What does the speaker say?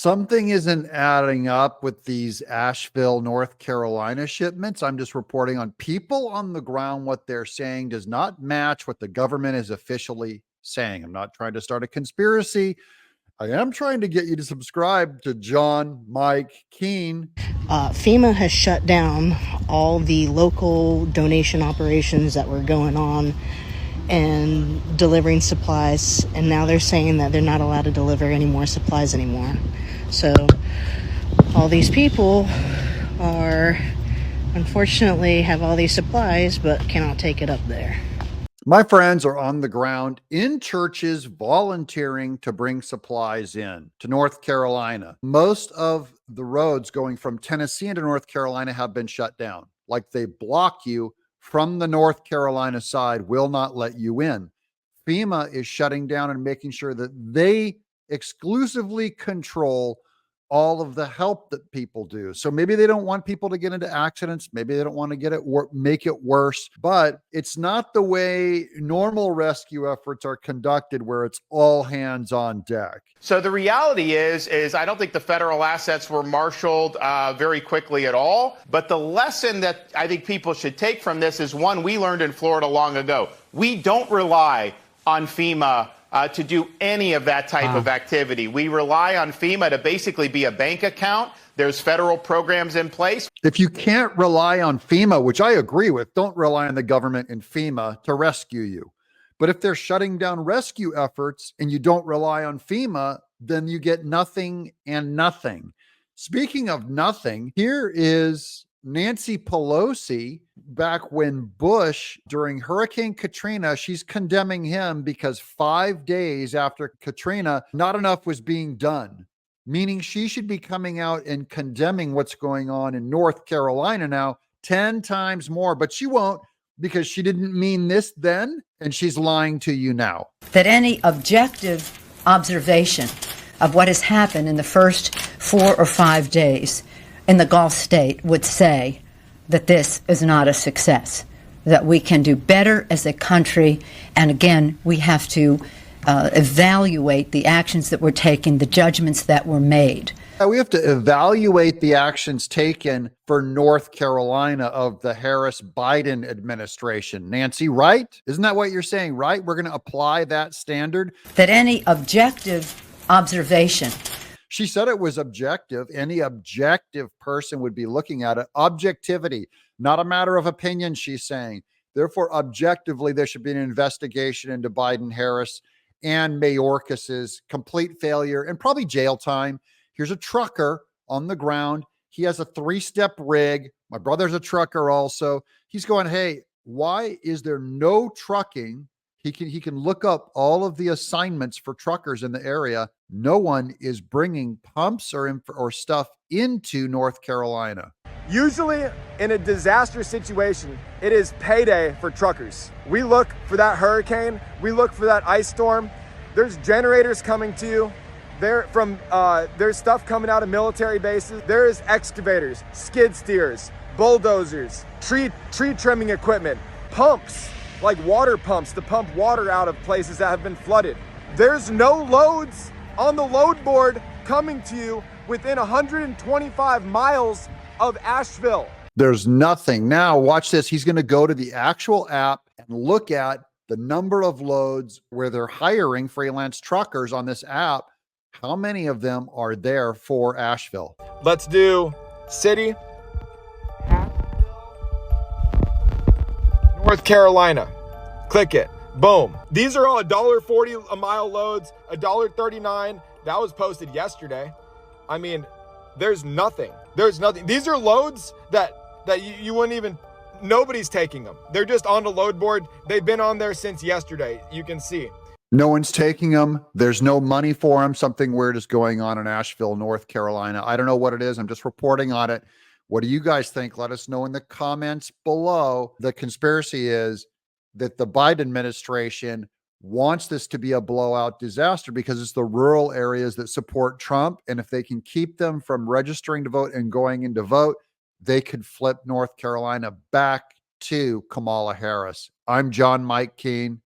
Something isn't adding up with these Asheville, North Carolina shipments. I'm just reporting on people on the ground. What they're saying does not match what the government is officially saying. I'm not trying to start a conspiracy. I am trying to get you to subscribe to John Mike Keene. FEMA has shut down all the local donation operations that were going on and delivering supplies, and now they're saying that they're not allowed to deliver any more supplies anymore. So all these people are unfortunately have all these supplies but cannot take it up there. My friends are on the ground in churches volunteering to bring supplies in to North Carolina. Most of the roads going from Tennessee into North Carolina have been shut down. Like they block you from the North Carolina side, will not let you in. FEMA is shutting down and making sure that they exclusively control all of the help that people do. So maybe they don't want people to get into accidents. Maybe they don't want to get it make it worse, but it's not the way normal rescue efforts are conducted where it's all hands on deck. So the reality is I don't think the federal assets were marshaled very quickly at all. But the lesson that I think people should take from this is one we learned in Florida long ago. We don't rely on FEMA to do any of that type of activity. We rely on FEMA to basically be a bank account. There's federal programs in place. If you can't rely on FEMA, which I agree with, don't rely on the government and FEMA to rescue you. But if they're shutting down rescue efforts and you don't rely on FEMA, then you get nothing and nothing. Speaking of nothing, here is Nancy Pelosi back when Bush, during Hurricane Katrina, she's condemning him because 5 days after Katrina, not enough was being done, meaning she should be coming out and condemning what's going on in North Carolina now 10 times more, but she won't because she didn't mean this then, and she's lying to you now. That any objective observation of what has happened in the first 4 or 5 days in the Gulf state would say that this is not a success, that we can do better as a country. And again, we have to evaluate the actions that were taken, the judgments that were made. We have to evaluate the actions taken for North Carolina of the Harris-Biden administration. Nancy, right? Isn't that what you're saying, right? We're going to apply that standard? That any objective observation. She said it was objective. Any objective person would be looking at it. Objectivity, not a matter of opinion, she's saying. Therefore, objectively, there should be an investigation into Biden, Harris, and Mayorkas's complete failure and probably jail time. Here's a trucker on the ground. He has a 3-step rig. My brother's a trucker also. He's going, hey, why is there no trucking? He can look up all of the assignments for truckers in the area. No one is bringing pumps or stuff into North Carolina. Usually in a disaster situation, it is payday for truckers. We look for that hurricane. We look for that ice storm. There's generators coming to you. There's stuff coming out of military bases. There's excavators, skid steers, bulldozers, tree trimming equipment, pumps, like water pumps to pump water out of places that have been flooded. There's no loads on the load board coming to you within 125 miles of Asheville. There's nothing. Now, watch this. He's going to go to the actual app and look at the number of loads where they're hiring freelance truckers on this app. How many of them are there for Asheville? Let's do city, North Carolina. Click it. Boom. These are all $1.40 a mile loads, $1.39. That was posted yesterday. I mean, there's nothing. There's nothing. These are loads that you wouldn't even, nobody's taking them. They're just on the load board. They've been on there since yesterday. You can see. No one's taking them. There's no money for them. Something weird is going on in Asheville, North Carolina. I don't know what it is. I'm just reporting on it. What do you guys think? Let us know in the comments below. The conspiracy is that the Biden administration wants this to be a blowout disaster because it's the rural areas that support Trump. And if they can keep them from registering to vote and going in to vote, they could flip North Carolina back to Kamala Harris. I'm John Mike Keene.